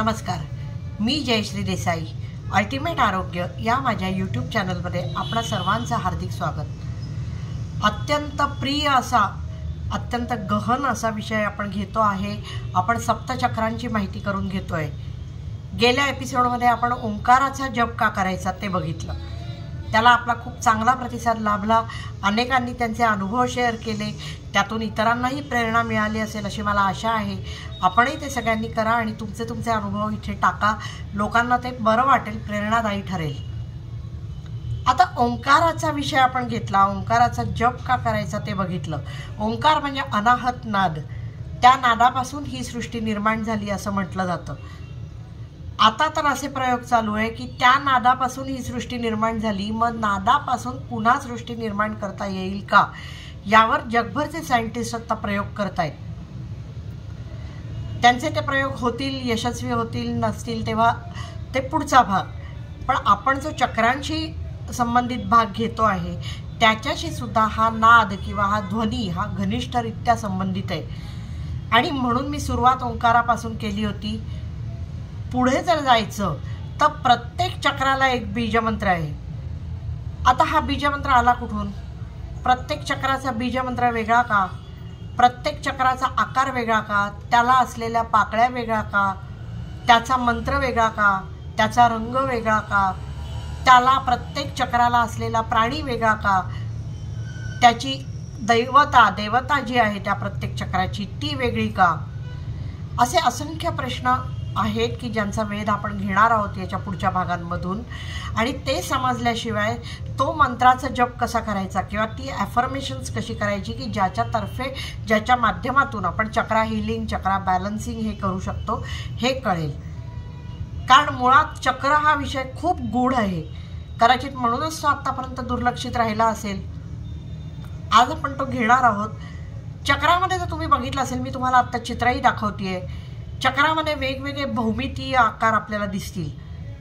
नमस्कार, मी जयश्री देसाई. अल्टिमेट आरोग्य या माझ्या यूट्यूब चॅनलमध्ये आपणा सर्वांचं हार्दिक स्वागत. अत्यंत प्रिय असा, अत्यंत गहन असा विषय आपण घेतो आहे. आपण सप्तचक्रांची माहिती करून घेतो आहे. गेल्या एपिसोडमध्ये आपण ओंकाराचा जप का करायचा ते बघितलं. त्याला आपला खूप चांगला प्रतिसाद लाभला. अनेकांनी त्यांचे अनुभव शेअर केले. त्यातून इतरांनाही प्रेरणा मिळाली असेल अशी मला आशा आहे. आपणही ते सगळ्यांनी करा आणि तुमचे अनुभव इथे टाका. लोकांना ते बरं वाटेल, प्रेरणादायी ठरेल. आता ओंकाराचा विषय आपण घेतला. ओंकाराचा जप का करायचा ते बघितलं. ओंकार म्हणजे अनाहत नाद. त्या नादापासून ही सृष्टी निर्माण झाली असं म्हटलं जातं. आता तर असे प्रयोग चालू आहे की त्या नादापासून ही सृष्टी निर्माण झाली, मग नादापासून पुन्हा सृष्टी निर्माण करता येईल का, यावर जगभरचे सायंटिस्ट आता प्रयोग करतायत. त्यांचे ते प्रयोग होतील, यशस्वी होतील नसतील तेव्हा ते पुढचा भाग. पण आपण जो चक्रांशी संबंधित भाग घेतो आहे त्याच्याशी सुद्धा हा नाद किंवा हा ध्वनी हा घनिष्ठरित्या संबंधित आहे. आणि म्हणून मी सुरुवात ओंकारापासून केली होती. पुढे जर जायचं तर प्रत्येक चक्राला एक बीजमंत्र आहे. आता हा बीजमंत्र आला कुठून? प्रत्येक चक्राचा बीजमंत्र वेगळा का? प्रत्येक चक्राचा आकार वेगळा का? त्याला असलेल्या पाकळ्या वेगळा का? त्याचा मंत्र वेगळा का? त्याचा रंग वेगळा का? त्याला प्रत्येक चक्राला असलेला प्राणी वेगळा का? त्याची देवता जी आहे त्या प्रत्येक चक्राची ती वेगळी का? असे असंख्य प्रश्न आहेत की ज्यांचा वेध आपण घेणार आहोत याच्या पुढच्या भागांमधून. आणि ते समजल्याशिवाय तो मंत्राचा जप कसा करायचा किंवा ती ॲफर्मेशन्स कशी करायची की ज्याच्या माध्यमातून आपण चक्रा हिलिंग, चक्रा बॅलन्सिंग हे करू शकतो हे कळेल. कारण मुळात चक्र हा विषय खूप गूढ आहे. कदाचित म्हणूनच तो आत्तापर्यंत दुर्लक्षित राहिला असेल. आज आपण तो घेणार आहोत. चक्रामध्ये जर तुम्ही बघितलं असेल, मी तुम्हाला आत्ता चित्रही दाखवतेय. चक्रामध्ये वेगवेगळे भौमितीय आकार आपल्याला दिसतील.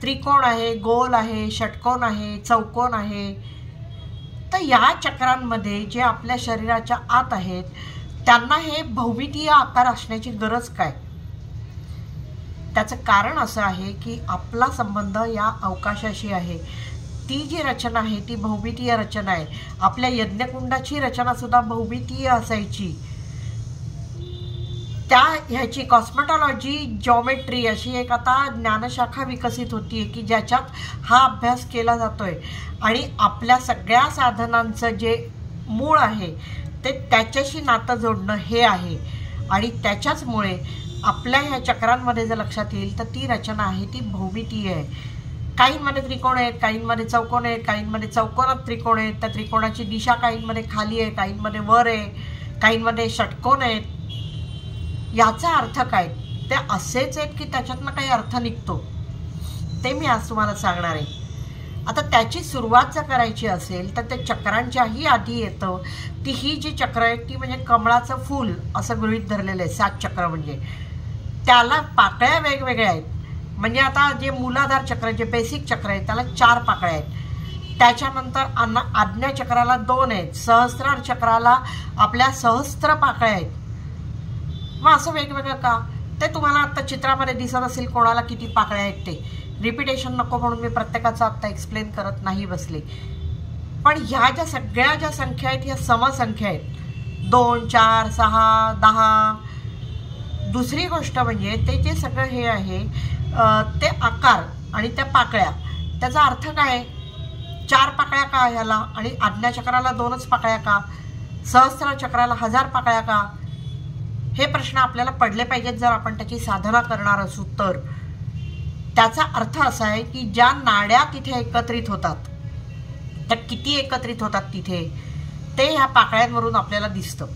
त्रिकोण आहे, गोल आहे, षटकोन आहे, चौकोन आहे. तर या चक्रांमध्ये जे आपल्या शरीराच्या आत आहेत त्यांना हे भौमितीय आकार असण्याची गरज काय? त्याचं कारण असं आहे की आपला संबंध या अवकाशाशी आहे. ती जी रचना आहे ती भौमितीय रचना आहे. आपल्या यज्ञकुंडाची रचना सुद्धा भौमितीय असायची. ह्याची कॉस्मेटॉलॉजी, जॉमेट्री अशी एक आता ज्ञानशाखा विकसित होती आहे की ज्याच्यात हा अभ्यास केला जातोय. आणि आपल्या सगळ्या साधनांचं जे मूळ आहे ते त्याच्याशी नातं जोडणं हे आहे. आणि त्याच्याचमुळे आपल्या ह्या चक्रांमध्ये जर लक्षात येईल तर ती रचना आहे ती भौमितीय आहे. काहींमध्ये त्रिकोण आहेत, काहींमध्ये चौकोन आहेत, काहींमध्ये चौकोनात त्रिकोण आहेत. त्या त्रिकोणाची दिशा काहींमध्ये खाली आहे, काहींमध्ये वर आहे, काहींमध्ये षटकोन आहेत. याचा अर्थ काय? ते असेच आहेत की त्याच्यातनं काही अर्थ निघतो ते मी आज तुम्हाला सांगणार आहे. आता त्याची सुरुवात जर करायची असेल तर ते चक्रांच्याही आधी येतं. ती ही जी चक्र आहेत ती म्हणजे कमळाचं फूल असं गृहीत धरलेलं आहे. 7 चक्र म्हणजे त्याला पाकळ्या वेगवेगळ्या आहेत. म्हणजे आता जे मूलाधार चक्र, जे बेसिक चक्र आहे त्याला 4 पाकळ्या आहेत. त्याच्यानंतर आज्ञा चक्राला 2 आहेत. सहस्रार चक्राला आपल्या सहस्त्र पाकळ्या आहेत. मग असं वेगवेगळं का? ते तुम्हाला आत्ता चित्रामध्ये दिसत असेल कोणाला किती पाकळ्या आहेत ते. रिपिटेशन नको म्हणून मी प्रत्येकाचं आत्ता एक्सप्लेन करत नाही बसले. पण ह्या ज्या सगळ्या ज्या संख्या आहेत ह्या समसंख्या आहेत. 2, 4, 6, 10. दुसरी गोष्ट म्हणजे ते जे सगळं हे आहे ते आकार आणि त्या पाकळ्या, त्याचा अर्थ काय? 4 पाकळ्या का ह्याला? आणि आज्ञाचक्राला 2च पाकळ्या का? सहस्त्र चक्राला 1000 पाकळ्या का? हे प्रश्न आपल्याला पडले पाहिजेत जर आपण त्याची साधना करणार असू तर. त्याचा अर्थ असा आहे की ज्या नाड्या तिथे एकत्रित होतात त्या किती एकत्रित होतात तिथे ते ह्या पाकळ्यांवरून आपल्याला दिसतं.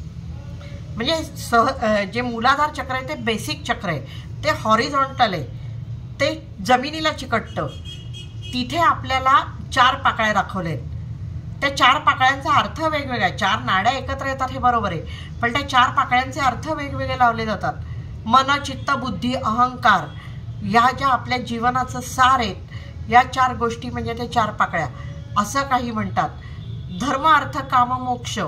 म्हणजे जे मूलाधार चक्र आहे ते बेसिक चक्र आहे, ते हॉरिझॉन्टल आहे, ते जमिनीला चिकटतं. तिथे आपल्याला 4 पाकळ्या दाखवल्या आहेत. त्या 4 पाकळ्यांचा अर्थ वेगवेगळा आहे. 4 नाड्या एकत्र येतात हे बरोबर आहे, पण त्या 4 पाकळ्यांचे अर्थ वेगवेगळे लावले जातात. मन, चित्त, बुद्धी, अहंकार ह्या ज्या आपल्या जीवनाचं सार आहेत या 4 गोष्टी म्हणजे ते 4 पाकळ्या असं काही म्हणतात. धर्म, अर्थ, काम, मोक्ष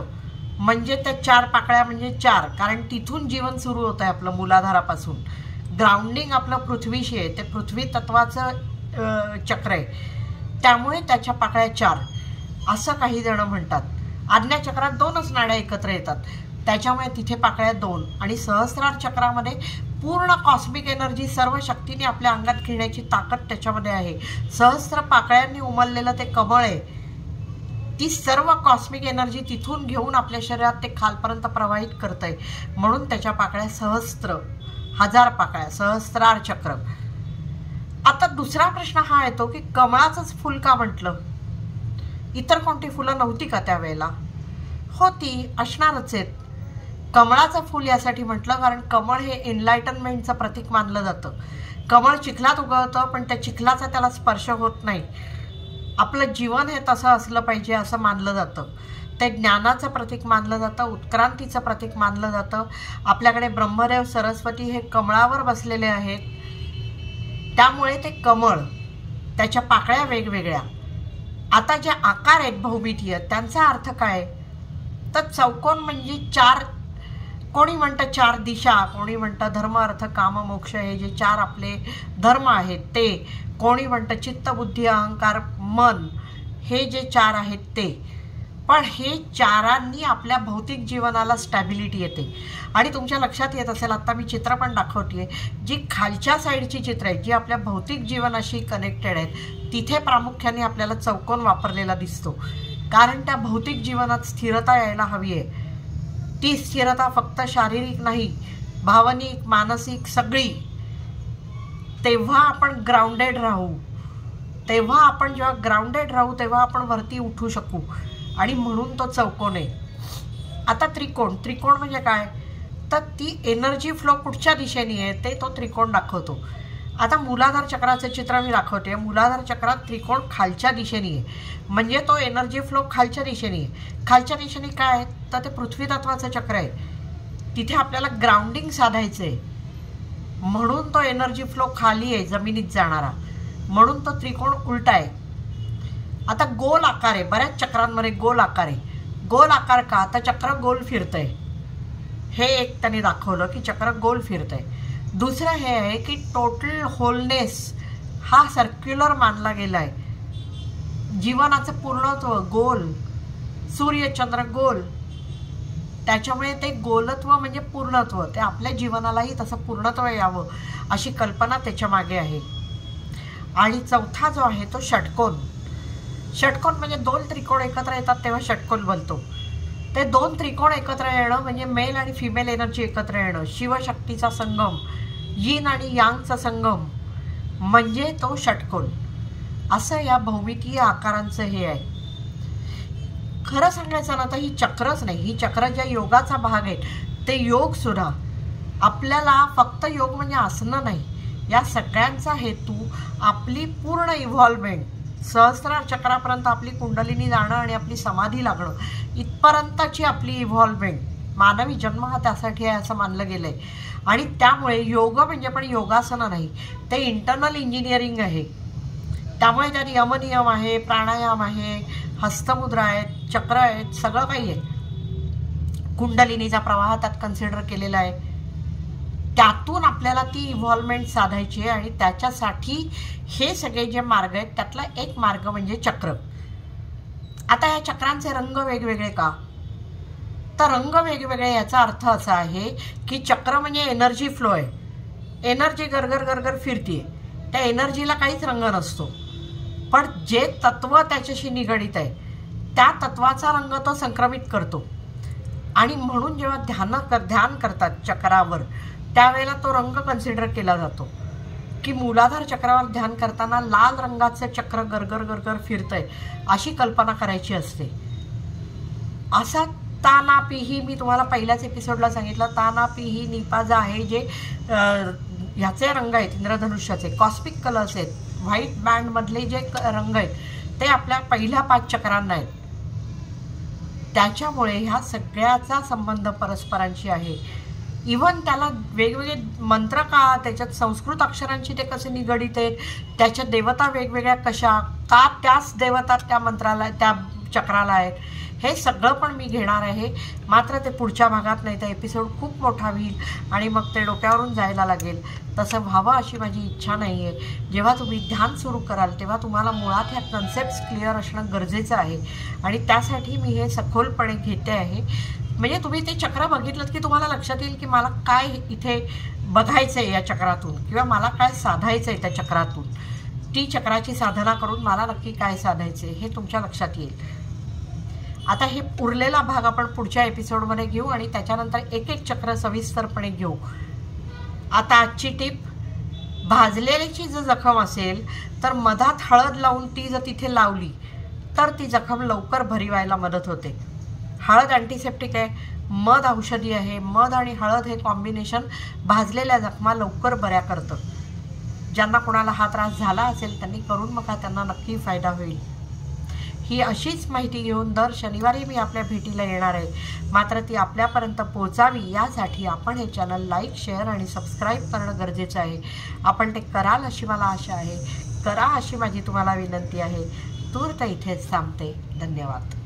म्हणजे त्या 4 पाकळ्या म्हणजे 4, कारण तिथून जीवन सुरू होतं आहे आपलं मूलाधारापासून. ग्राउंडिंग आपलं पृथ्वीशी आहे, ते पृथ्वी तत्वाचं चक्र आहे, त्यामुळे त्याच्या पाकळ्या 4 असं काही जण म्हणतात. आज्ञाचक्रात 2च नाड्या एकत्र येतात, त्याच्यामुळे तिथे पाकळ्या 2. आणि सहस्रार चक्रामध्ये पूर्ण कॉस्मिक एनर्जी सर्व शक्तीने आपल्या अंगात घेण्याची ताकद त्याच्यामध्ये आहे. सहस्र पाकळ्यांनी उमललेलं ते कमळ आहे, ती सर्व कॉस्मिक एनर्जी तिथून घेऊन आपल्या शरीरात ते खालपर्यंत प्रवाहित करत आहे. म्हणून त्याच्या पाकळ्या सहस्त्र, 1000 पाकळ्या, सहस्रार चक्र. आता दुसरा प्रश्न हा येतो की कमळाचंच फुल का म्हटलं? इतर कोणती फुलं नव्हती का त्यावेळेला? होती, असणारच आहेत. कमळाचं फूल यासाठी म्हटलं कारण कमळ हे एनलायटनमेंटचं प्रतीक मानलं जातं. कमळ चिखलात उगवतं, पण त्या चिखलाचा त्याला स्पर्श होत नाही. आपलं जीवन हे तसं असलं पाहिजे असं मानलं जातं. ते ज्ञानाचं प्रतीक मानलं जातं, उत्क्रांतीचं प्रतीक मानलं जातं. आपल्याकडे ब्रह्मदेव सरस्वती हे कमळावर बसलेले आहेत, त्यामुळे ते कमळ, त्याच्या पाकळ्या वेगवेगळ्या. आता जे आकार आहेत भौमितीय, त्यांचा अर्थ काय? तर चौकोन म्हणजे 4, कोणी म्हणतं 4 दिशा, कोणी म्हणतं धर्म अर्थ काम मोक्ष, हे जे 4 आपले धर्म आहेत ते, कोणी म्हणतं चित्त बुद्धी अहंकार मन, हे जे 4 आहेत ते. पण हे 4 आपल्या भौतिक जीवनाला स्टॅबिलिटी येते. आणि तुमच्या लक्षात येत असेल, आता मी चित्र पण दाखवते, जी खालच्या साईडची चित्र आहेत जी आपल्या भौतिक जीवनाशी कनेक्टेड आहेत, तिथे प्रामुख्याने आपल्याला चौकोन वापरलेला दिसतो. कारण त्या भौतिक जीवनात स्थिरता यायला हवी आहे. ती स्थिरता फक्त शारीरिक नाही, भावनिक, मानसिक, सगळी. तेव्हा आपण ग्राउंडेड राहू, तेव्हा आपण जेव्हा ग्राउंडेड राहू तेव्हा आपण वरती उठू शकू. आणि म्हणून तो चौकोन आहे. आता त्रिकोण, त्रिकोण म्हणजे काय? तर ती एनर्जी फ्लो कुठच्या दिशेने आहे ते तो त्रिकोण दाखवतो. आता मूलाधार चक्राचं चित्र मी दाखवते. मूलाधार चक्रात त्रिकोण खालच्या दिशेने आहे, म्हणजे तो एनर्जी फ्लो खालच्या दिशेने आहे. खालच्या दिशेने काय आहे? तर ते पृथ्वी तत्वाचं चक्र आहे, तिथे आपल्याला ग्राउंडिंग साधायचं आहे. म्हणून तो एनर्जी फ्लो खाली आहे, जमिनीत जाणारा. म्हणून तो त्रिकोण उलटा आहे. आता गोल आकार आहे, बऱ्याच चक्रांमध्ये गोल आकार आहे. गोल आकार का? तर चक्र गोल फिरतंय. हे एक त्यांनी दाखवलं की चक्र गोल फिरतंय. दुसरं हे आहे की टोटल होलनेस हा सर्क्युलर मानला गेला आहे. जीवनाचं पूर्णत्व गोल, सूर्यचंद्र गोल, त्याच्यामुळे ते गोलत्व म्हणजे पूर्णत्व. ते आपल्या जीवनालाही तसं पूर्णत्व यावं अशी कल्पना त्याच्या मागे आहे. आणि चौथा जो आहे तो षटकोन. षटकोन म्हणजे 2 त्रिकोण एकत्र येतात तेव्हा षटकोन बनतो. ते 2 त्रिकोण एकत्र येणं म्हणजे मेल आणि फिमेल एनर्जी एकत्र येणं, शिवशक्तीचा संगम, यिन आणि यांगचा संगम, म्हणजे तो षटकोन. असं या भौमितीय आकारांचं हे आहे. खरं सांगायचं ना तर ही चक्रच नाही, ही चक्र ज्या योगाचा भाग आहे ते योग सुद्धा आपल्याला फक्त योग म्हणजे आसनं नाही, या सगळ्यांचा हेतू आपली पूर्ण इव्हॉल्वमेंट, सहस्रार चक्रापर्यंत आपली कुंडलिनी जाणं आणि आपली समाधी लागणं, इथपर्यंतची आपली इव्हॉल्वमेंट. मानवी जन्म हा त्यासाठी आहे असं मानलं गेलं आहे. आणि त्यामुळे योग म्हणजे पण योगासनं नाही, ते इंटरनल इंजिनिअरिंग आहे. त्यामुळे त्यात यमनियम आहे, प्राणायाम आहे, हस्तमुद्रा आहेत, चक्र आहेत, सगळं काही आहे. कुंडलिनीचा प्रवाह त्यात कन्सिडर केलेला आहे. त्यातून आपल्याला ती इव्हॉल्वमेंट साधायची आहे. आणि त्याच्यासाठी हे सगळे जे मार्ग आहेत त्यातला एक मार्ग म्हणजे चक्र. आता या चक्रांचे रंग वेगवेगळे का? तर रंग वेगवेगळे याचा अर्थ असा आहे की चक्र म्हणजे एनर्जी फ्लो आहे. एनर्जी गरगर गरगर फिरते, त्या एनर्जीला काहीच रंग नसतो. पण जे तत्व त्याच्याशी निगडित आहे त्या तत्वाचा रंग तो संक्रमित करतो. आणि म्हणून जेव्हा ध्यान करतात चक्रावर त्यावेळेला तो रंग कन्सिडर केला जातो की मूलाधार चक्रावर ध्यान करताना लाल रंगाचं चक्र गरगर गरगर फिरतंय अशी कल्पना करायची असते. असा तानापिही मी तुम्हाला पहिल्याच एपिसोडला सांगितलं, तानापिही निपाजा आहे जे ह्याचे रंग आहेत, इंद्रधनुष्याचे कॉस्मिक कलर्स आहेत, व्हाईट बँडमधले जे रंग आहेत ते आपल्या पहिल्या 5 चक्रांना आहेत. त्याच्यामुळे ह्या सगळ्याचा संबंध परस्परांशी आहे. इव्हन त्याला वेगवेगळे मंत्र का, त्याच्यात संस्कृत अक्षरांशी ते कसे निगडित आहेत, त्याच्या देवता वेगवेगळ्या कशा का, त्याच देवता त्या मंत्राला त्या चक्राला आहेत, हे सगळं पण मी घेणार आहे. मात्र ते पुढच्या भागात, नाही तर एपिसोड खूप मोठा होईल आणि मग ते डोक्यावरून जायला लागेल. तसं व्हावं अशी माझी इच्छा नाही आहे. जेव्हा तुम्ही ध्यान सुरू कराल तेव्हा तुम्हाला मुळात ह्या कन्सेप्ट्स क्लिअर असणं गरजेचं आहे आणि त्यासाठी मी हे सखोलपणे घेते आहे. म्हणजे तुम्ही ते चक्र बघितलं की तुम्हाला लक्षात येईल की मला काय इथे बघायचं आहे या चक्रातून, किंवा मला काय साधायचं आहे त्या चक्रातून. ती चक्राची साधना करून मला नक्की काय साधायचं आहे हे तुमच्या लक्षात येईल. आता हे उरलेला भाग आपण पुढच्या एपिसोडमध्ये घेऊ आणि त्याच्यानंतर एक एक चक्र सविस्तरपणे घेऊ. आता आजची टिप, भाजलेलीची जर जखम असेल तर मधात हळद लावून ती जर तिथे लावली तर ती जखम लवकर भरी व्हायला मदत होते. हळद अँटीसेप्टिक आहे, मध औषधी आहे. मध आणि हळद हे कॉम्बिनेशन भाजलेल्या जखमा लवकर बऱ्या करतं. ज्यांना कोणाला हा त्रास झाला असेल त्यांनी करून बघा, त्यांना नक्की फायदा होईल. ही अशीच माहिती घेऊन दर शनिवारी मी आपल्या भेटीला येणार आहे. मात्र ती आपल्यापर्यंत पोहोचावी यासाठी आपण हे चॅनल लाईक, शेअर आणि सबस्क्राईब करणं गरजेचं आहे. आपण ते कराल अशी मला आशा आहे. करा अशी माझी तुम्हाला विनंती आहे. तूर्त इथेच थांबते. धन्यवाद.